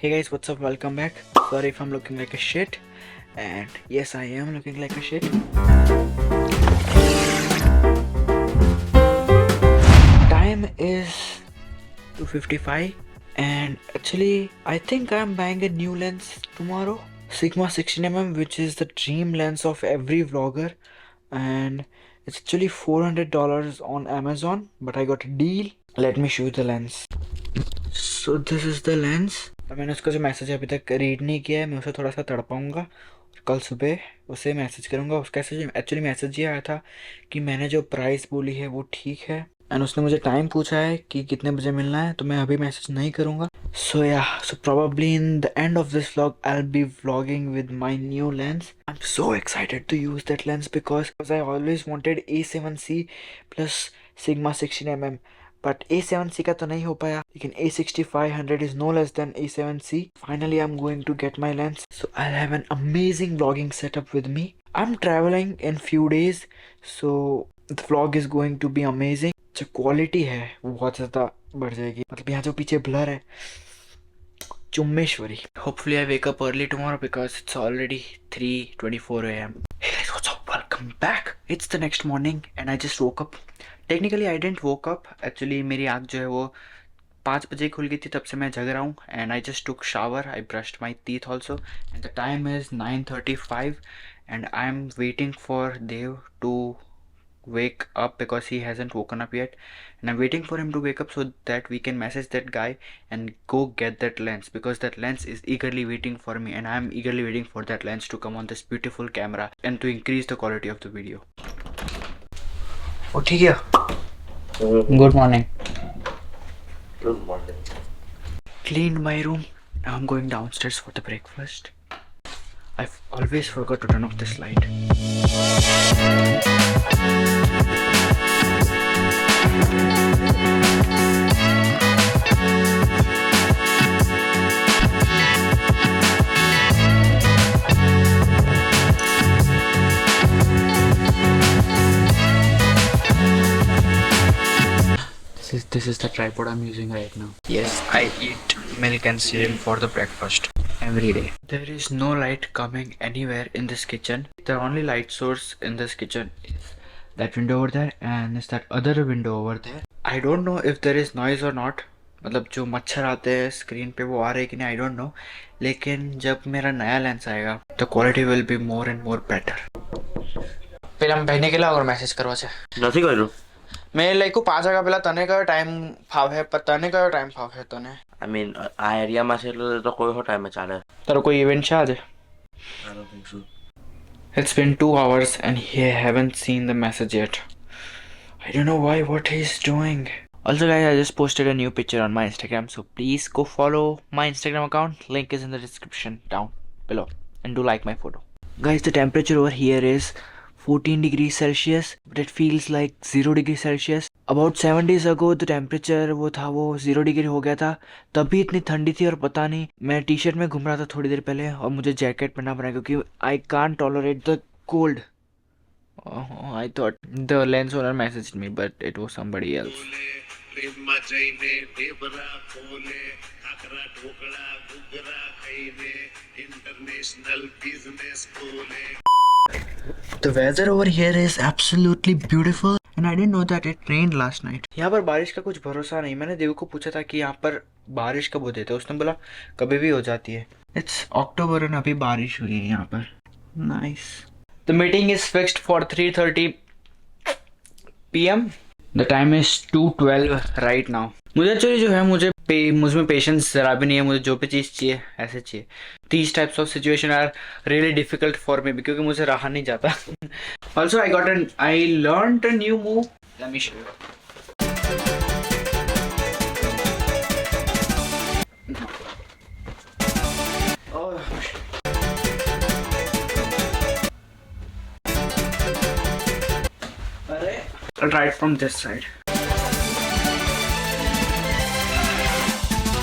Hey guys, what's up? Welcome back. Sorry if I'm looking like a shit. And yes, I am looking like a shit. Time is 2:55 and actually I think I'm buying a new lens tomorrow. Sigma 16mm, which is the dream lens of every vlogger, and it's actually $400 on Amazon, but I got a deal. Let me show you the lens. So this is the lens. मैंने उसका जो message अभी तक read नहीं किया है, मैं उसे थोड़ा सा तड़पाऊँगा और कल सुबह उसे मैसेज करूँगा। उसका एक्चुअली मैसेज ये आया था कि मैंने जो प्राइस बोली है वो ठीक है, एंड उसने मुझे टाइम पूछा है कि कितने बजे मिलना है, तो मैं अभी मैसेज नहीं करूँगा। सो probably in the end of this vlog I'll be vlogging with my new lens. I'm so excited to use that lens because I always wanted A7C plus Sigma 16mm. But A7C का तो नहीं हो पाया, लेकिन A6500 is no less than A7C. Finally I'm going to get my lens, so I'll have an amazing vlogging setup with me. I'm traveling in few days, so the vlog is going to be amazing. जो quality है वो बहुत ज़्यादा बढ़ जाएगी। मतलब यहाँ जो पीछे ब्लर है, चुम्मेश्वरी. Hopefully I wake up early tomorrow because it's already 3:24 a.m. Hey guys, what's up? Welcome back. It's the next morning and I just woke up. Technically I didn't woke up. Actually मेरी आँख जो है वो 5 बजे खुल गई थी, तब से मैं जग रहा हूँ. And I just took shower. I brushed my teeth also. And the time is 9:35 and I'm waiting for Dev to wake up because he hasn't woken up yet, and I'm waiting for him to wake up so that we can message that guy and go get that lens, because that lens is eagerly waiting for me and I'm eagerly waiting for that lens to come on this beautiful camera and to increase the quality of the video. Oh, ठीक है. Good morning. Good morning. Cleaned my room. Now I'm going downstairs for the breakfast. I've always forgot to turn off this light. This is the tripod I'm using right now. Yes, I eat milk and cereal for the breakfast every day. There is no light coming anywhere in this kitchen. The only light source in this kitchen is that window over there and is that other window over there. I don't know if there is noise or not. मतलब जो मच्छर आते हैं screen पे वो आ रहे कि नहीं, आई डोंट नो. लेकिन जब मेरा नया लेंस आएगा तो quality will be more and more better. पहले हम बहने के लिए और मैसेज करवा છે નથી કર્યું. મેં લખ્યું 5 વાગ્યા પહેલા તને કયો ટાઈમ ફાવે, તને કયો ટાઈમ ફાવે તને? I mean, આ એરિયામાં છે એટલે તો કોઈ હો ટાઈમે ચાલે. તારો કોઈ ઇવેન્ટ છે આજે? I don't think so. It's been 2 hours and he haven't seen the message yet. I don't know why, what he's doing. Also guys, I just posted a new picture on my Instagram, so please go follow my Instagram account. Link is in the description down below and do like my photo. Guys, the temperature over here is 14 degrees Celsius, but it feels like 0 degrees Celsius. About 7 days ago the temperature वो था वो 0 degree हो गया था. तभी इतनी ठंडी थी और पता नहीं, मैं टी शर्ट में घूम रहा था थोड़ी देर पहले और मुझे जैकेट पहनना पड़ा क्योंकि I can't tolerate the cold. I thought the lens owner messaged me, but it was somebody else. The weather over here is absolutely beautiful and I didn't know that it rained last night. यहाँ पर बारिश का कुछ भरोसा नहीं. मैंने देव को पूछा था कि यहाँ पर बारिश कब होती है, उसने बोला कभी भी हो जाती है. It's October and अभी बारिश हुई है यहाँ पर. Nice. The meeting is fixed for 3:30 p.m. The time is 2:12 right now. मुझे एक्चुअली जो है मुझमें पेशेंस जरा भी नहीं है. मुझे जो भी चीज़ चाहिए ऐसे चाहिए. These types of situation are really difficult for me क्योंकि मुझे रहा नहीं जाता. Also I learned a new move. Let me show you. Oh. I'll try it from this side.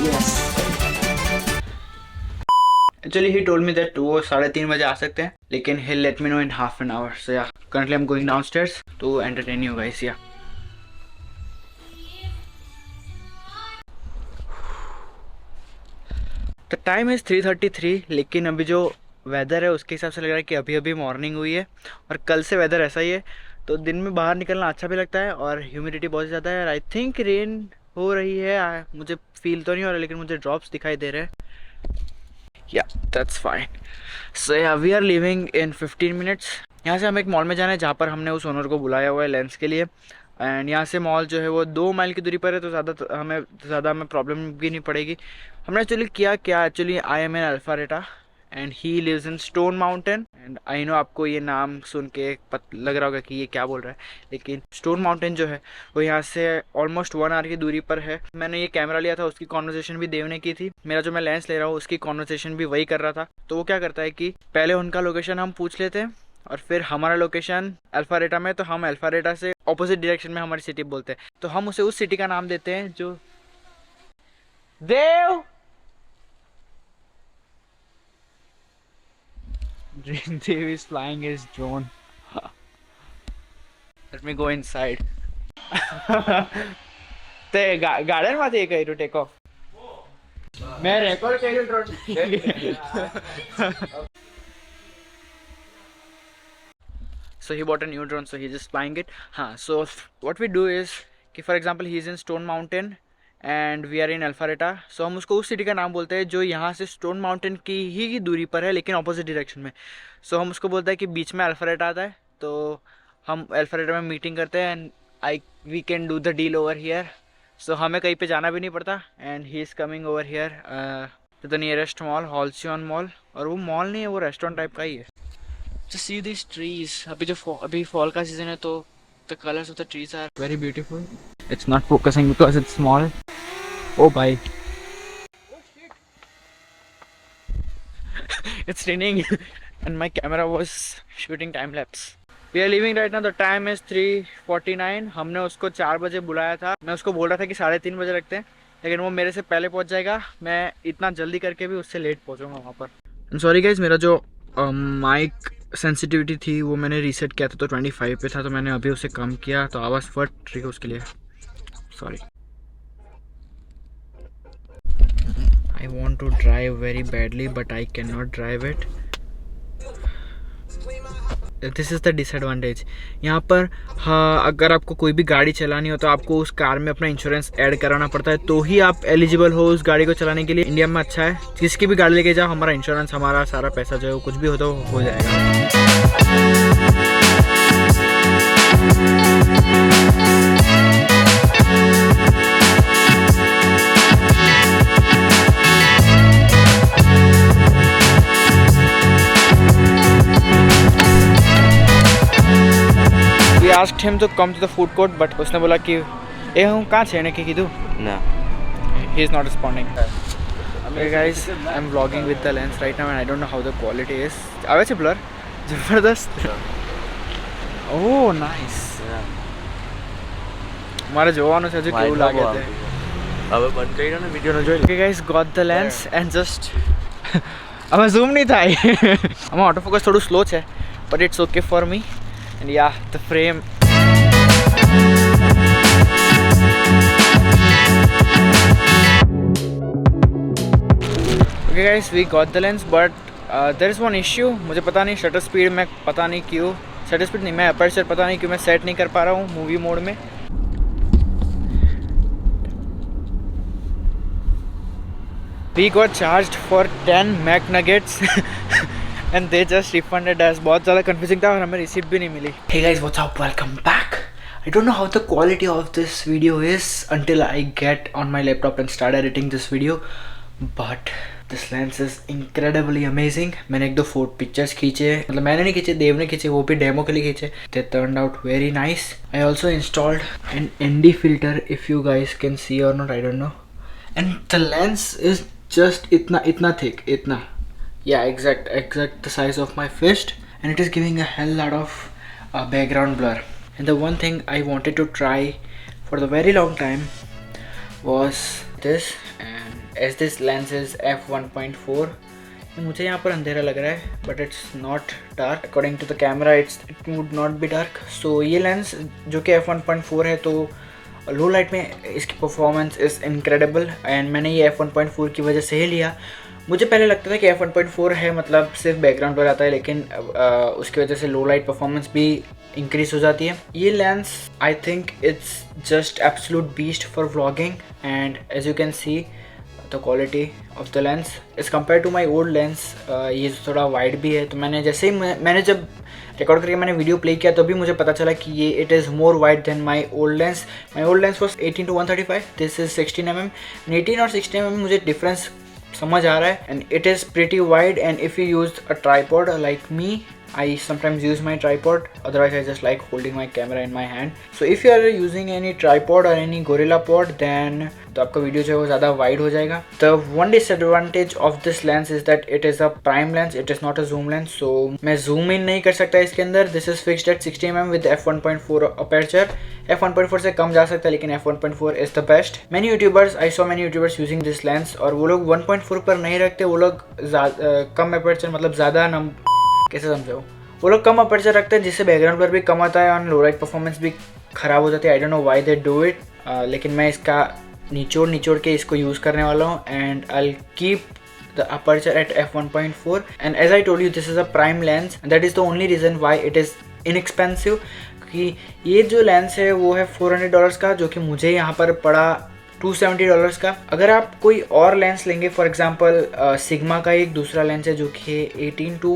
Yes. Actually, he told me that वो 3:30 बजे आ सकते हैं, लेकिन he'll let me know in half an hour. So yeah, currently I'm going downstairs to entertain you guys. Yeah. The time is 3:33, लेकिन अभी जो weather है उसके हिसाब से लग रहा है कि अभी अभी मॉर्निंग हुई है और कल से वेदर ऐसा ही है, तो दिन में बाहर निकलना अच्छा भी लगता है और ह्यूमिडिटी बहुत ज़्यादा है और आई थिंक रेन हो रही है। मुझे फील तो नहीं हो रहा लेकिन मुझे ड्रॉप्स दिखाई दे रहे हैं। या that's fine. So yeah we are living in 15 minutes. यहाँ से हम एक मॉल में जाना है जहाँ पर हमने उस ओनर को बुलाया हुआ है लेंस के लिए। एंड यहाँ से मॉल जो है वो 2 माइल की दूरी पर है, तो ज़्यादा हमें प्रॉब्लम भी नहीं पड़ेगी। हमने एक्चुअली किया क्या, actually I am in Alpharetta and he lives in Stone Mountain. And I know आपको ये नाम सुन के लग रहा होगा कि ये क्या बोल रहा है, लेकिन स्टोन माउंटेन जो है वो यहाँ से ऑलमोस्ट 1 आवर की दूरी पर है। मैंने ये कैमरा लिया था, उसकी कॉन्वर्सेशन भी देव ने की थी। मेरा जो मैं लेंस ले रहा हूँ उसकी कॉन्वर्सेशन भी वही कर रहा था। तो वो क्या करता है कि पहले उनका लोकेशन हम पूछ लेते हैं और फिर हमारा लोकेशन अल्फारेटा में, तो हम अल्फारेटा से ऑपोजिट डायरेक्शन में हमारी सिटी बोलते हैं, तो हम उसे उस सिटी का नाम देते हैं जो देव Dev is flying his drone. Let me go inside. ते गार्डन मध्ये एक आहे टेक ऑफ. मैं रेकॉर्ड केलं drone. So he bought a new drone, so he's just flying it. हाँ, so what we do is कि for example he is in Stone Mountain and we are in Alpharetta, so हम उसको उस city का नाम बोलते हैं जो यहाँ से स्टोन माउंटेन की ही दूरी पर है लेकिन ऑपोजिट डायरेक्शन में। so हम उसको बोलते हैं कि बीच में अल्फारेटा आता है, तो हम अल्फारेटा में मीटिंग करते हैं and we can do the deal over here. So हमें कहीं पे जाना भी नहीं पड़ता and he is coming over here to the nearest mall, Halcyon mall. और वो मॉल नहीं है, वो रेस्टोरेंट टाइप का ही है। Just see these trees. अभी fall का सीजन है, तो the colors of the trees are very beautiful. It's not focusing because it's small. Oh bye. Oh shit. It's raining and my camera was shooting time lapse. We are leaving right now. The time is 3:49. हमने उसको 4 बजे बुलाया था। मैं उसको बोल रहा था कि 3:30 बजे रखते हैं, लेकिन वो मेरे से पहले पहुंच जाएगा। मैं इतना जल्दी करके भी उससे लेट पहुंचूंगा वहाँ पर। I'm sorry guys, मेरा जो माइक सेंसिटिविटी थी वो मैंने रीसेट किया था, तो 25 पे था, तो मैंने अभी उसे कम किया, तो आवाज़ फट रही है उसके लिए, sorry. I want to drive very badly but I can not drive it. This is the disadvantage यहाँ पर। हाँ, अगर आपको कोई भी गाड़ी चलानी हो तो आपको उस कार में अपना इंश्योरेंस ऐड कराना पड़ता है, तो ही आप एलिजिबल हो उस गाड़ी को चलाने के लिए। इंडिया में अच्छा है, जिसकी भी गाड़ी लेके जाओ, हमारा इंश्योरेंस, हमारा सारा पैसा जो है कुछ भी हो तो हो जाएगा। We asked him to come to the food court, but उसने बोला कि ए हूँ कहाँ छेड़ने की तू? No. He is not responding. Okay guys, I'm vlogging with the lens right now and I don't know how the quality is. આવે છે blur? જબરદસ્ત. Oh nice. મારે જોવાનું છે હજુ કેવું લાગે છે. હવે બંધ કરી દો ને, વિડિયો ન જોઈ લો. Okay guys, got the lens and just આમાં zoom નહીં થાય. આમાં auto focus થોડું slow છે, but it's okay for me. And yeah, the frame. Okay guys, we got the lens, but there is one issue. मुझे पता नहीं shutter speed में, पता नहीं क्यों शटर स्पीड नहीं, मैं अपर्चर पता नहीं क्यों मैं सेट नहीं कर पा रहा हूँ मूवी मोड में। We got charged for 10 Mac Nuggets and they just refunded us. बहुत ज़्यादा confusing था और हमें रिसीप्ट भी नहीं मिली। Hey guys, what's up? Welcome back. I don't know how the quality of this video is until I get on my laptop and start editing this video, but this lens is incredibly amazing. मैंने 1-2 pictures खींचे, मतलब मैंने नहीं खींचे, देव ने खींचे, वो भी डेमो के लिए खींचे। They turned out very nice. I also installed an ND filter, if you guys can see or not, I don't know. And the lens is just itna thick, itna. Yeah, exact the size of my fist, and it is giving a hell lot of background blur. And the one thing I wanted to try for the very long time was this, and as this lens is f1.4, मुझे यहाँ पर अंधेरा लग रहा है but it's not dark. According to the camera it would not be dark. So ये lens जो कि f1.4 है, तो लो लाइट में इसकी परफॉर्मेंस इज़ इनक्रेडिबल एंड मैंने ये f1.4 की वजह से ही लिया। मुझे पहले लगता था कि f1.4 है मतलब सिर्फ बैकग्राउंड पर आता है, लेकिन उसकी वजह से लो लाइट परफॉर्मेंस भी इंक्रीज हो जाती है। ये lens I think it's just absolute beast for vlogging and as you can see the quality of the lens is compare to my old lens. ये थोड़ा वाइड भी है, तो मैंने जैसे ही मैंने जब रिकॉर्ड करके मैंने वीडियो प्ले किया तो भी मुझे पता चला कि ये it is more wide than my old lens. My old lens was 18-135, this is 16mm। 18 और 16mm मुझे डिफरेंस समझ आ रहा है and it is pretty wide. And if you use a tripod like me, I sometimes use my tripod, otherwise I just like holding my camera in my hand. So if you are using any tripod or any Gorilla Pod, then तो आपका video जो है वो ज़्यादा wide हो जाएगा। The one disadvantage of this lens is that it is a prime lens, it is not a zoom lens, so मैं zoom in नहीं कर सकता इसके अंदर। This is fixed at 60mm with f1.4 aperture। f1.4 से कम जा सकता है, लेकिन f1.4 is the best। Many YouTubers, I saw many YouTubers using this lens, और वो लोग 1.4 पर नहीं रखते, वो लोग कम aperture मतलब ज़्यादा कैसे समझाओ, वो लोग कम अपर्चर रखते हैं जिससे बैकग्राउंड पर भी कम आता है और लो लाइट परफॉर्मेंस भी ख़राब हो जाती है। I don't know why they do it, लेकिन मैं इसका निचोड़ के इसको यूज़ करने वाला हूँ and I keep the aperture at f1.4 and as I told you this is a prime lens and that is the only reason why it is inexpensive. क्योंकि ये जो लेंस है वो है $400 का, जो कि मुझे यहाँ पर पड़ा $270 का। अगर आप कोई और लेंस लेंगे, फॉर एग्जांपल सिग्मा का एक दूसरा लेंस है जो कि 18 to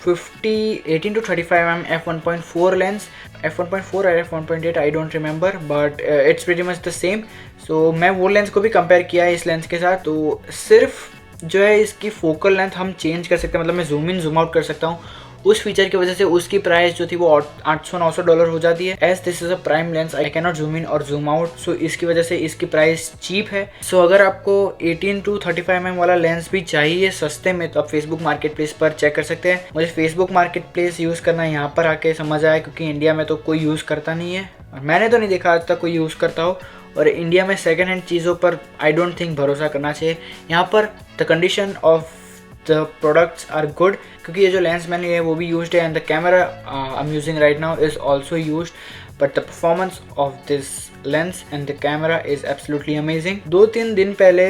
35mm f1.4 lens, f1.4 और f1.8 I don't remember, but it's pretty much the same. So मैं वो लेंस को भी कंपेयर किया है इस लेंस के साथ, तो सिर्फ जो है इसकी फोकल लेंथ हम चेंज कर सकते हैं, मतलब मैं जूम इन जूम आउट कर सकता हूँ। उस फीचर की वजह से उसकी प्राइस जो थी वो $800-900 हो जाती है। As this is a prime lens I can not zoom in और जूम आउट, सो इसकी वजह से इसकी प्राइस चीप है। सो अगर आपको 18 to 35mm वाला लेंस भी चाहिए सस्ते में, तो आप फेसबुक मार्केट प्लेस पर चेक कर सकते हैं। मुझे फेसबुक मार्केट प्लेस यूज़ करना यहाँ पर आके समझ आया, क्योंकि इंडिया में तो कोई यूज़ करता नहीं है और मैंने तो नहीं देखा आज तक कोई यूज़ करता हो। और इंडिया में सेकेंड हैंड चीज़ों पर आई डोंट थिंक भरोसा करना चाहिए। यहाँ पर the condition of the products are good, क्योंकि ये जो लेंस मैंने है वो भी यूज्ड है and the camera I am using right now is also used, but the performance of this lens and the camera is absolutely amazing. 2-3 दिन पहले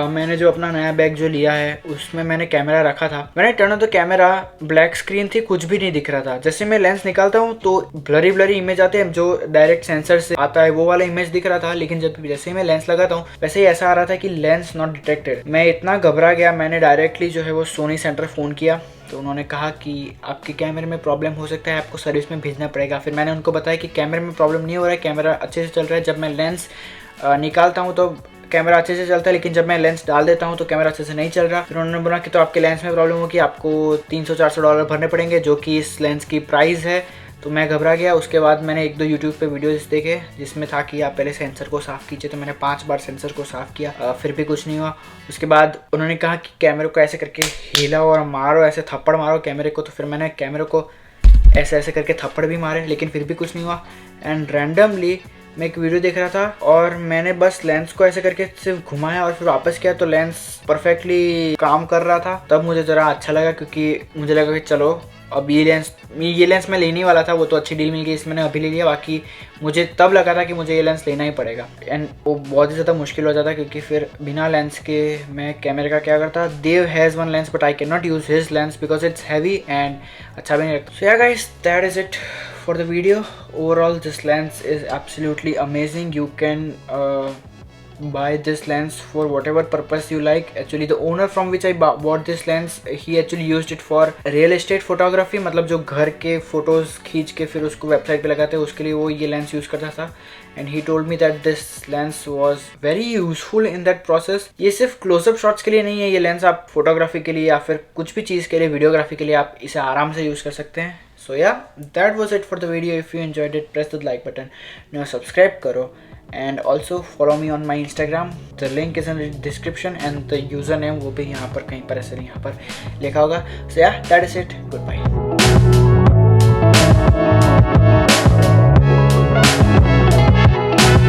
मैंने जो अपना नया बैग जो लिया है उसमें मैंने कैमरा रखा था। मैंने turn on the camera, black screen थी, कुछ भी नहीं दिख रहा था। जैसे मैं लेंस निकालता हूँ तो ब्लरी इमेज आते हैं, जो डायरेक्ट सेंसर से आता है वो वाला इमेज दिख रहा था, लेकिन जब जैसे ही मैं लेंस लगाता हूँ वैसे ही ऐसा आ रहा था कि लेंस नॉट डिटेक्टेड। मैं इतना घबरा गया, मैंने डायरेक्टली जो है वो सोनी सेंटर फ़ोन किया, तो उन्होंने कहा कि आपके कैमरे में प्रॉब्लम हो सकता है, आपको सर्विस में भेजना पड़ेगा। फिर मैंने उनको बताया कि कैमरे में प्रॉब्लम नहीं हो रहा है, कैमरा अच्छे से चल रहा है। जब मैं लेंस निकालता हूँ तो कैमरा अच्छे से चलता है, लेकिन जब मैं लेंस डाल देता हूँ तो कैमरा अच्छे से नहीं चल रहा। फिर उन्होंने बोला कि तो आपके लेंस में प्रॉब्लम होगी, आपको $300-400 भरने पड़ेंगे, जो कि इस लेंस की प्राइस है। तो मैं घबरा गया। उसके बाद मैंने 1-2 यूट्यूब पे वीडियोस देखे जिसमें था कि आप पहले सेंसर को साफ़ कीजिए, तो मैंने 5 बार सेंसर को साफ़ किया, फिर भी कुछ नहीं हुआ। उसके बाद उन्होंने कहा कि कैमरे को ऐसे करके हिलाओ और मारो, ऐसे थप्पड़ मारो कैमरे को, तो फिर मैंने कैमरे को ऐसे करके थप्पड़ भी मारे, लेकिन फिर भी कुछ नहीं हुआ। एंड रैंडमली मैं एक वीडियो देख रहा था और मैंने बस लेंस को ऐसे करके सिर्फ घुमाया और फिर वापस किया, तो लेंस परफेक्टली काम कर रहा था। तब मुझे ज़रा अच्छा लगा, क्योंकि मुझे लगा कि चलो अब ये लेंस मैं लेने वाला था, वो तो अच्छी डील मिल गई, इसमें मैंने अभी ले लिया। बाकी मुझे तब लगा था कि मुझे ये लेंस लेना ही पड़ेगा एंड वो बहुत ही ज़्यादा मुश्किल हो जाता, क्योंकि फिर बिना लेंस के मैं कैमरे का क्या करता। Dev has one lens but I can not use his lens because it's heavy and अच्छा भी नहीं लगता। So yeah guys, that is it for the video. Overall, this lens is absolutely amazing. You can buy this lens for whatever purpose you like. Actually, the owner from which I bought this lens, he actually used it for real estate photography, मतलब जो घर के photos खींच के फिर उसको website पे लगाते हैं, उसके लिए वो ये लेंस यूज़ करता था। And he told me that this lens was very useful in that process. ये सिर्फ क्लोजअप शॉट्स के लिए नहीं है, ये लेंस आप फोटोग्राफी के लिए या फिर कुछ भी चीज़ के लिए, वीडियोग्राफी के लिए आप इसे आराम से यूज़ कर सकते हैं। So yeah, that was it for the video. If you enjoyed it, press the like button. Now subscribe करो and also follow me on my Instagram. The link is in the description and the username वो भी यहाँ पर कहीं पर ऐसे यहाँ पर लिखा होगा. So yeah, that is it. Goodbye.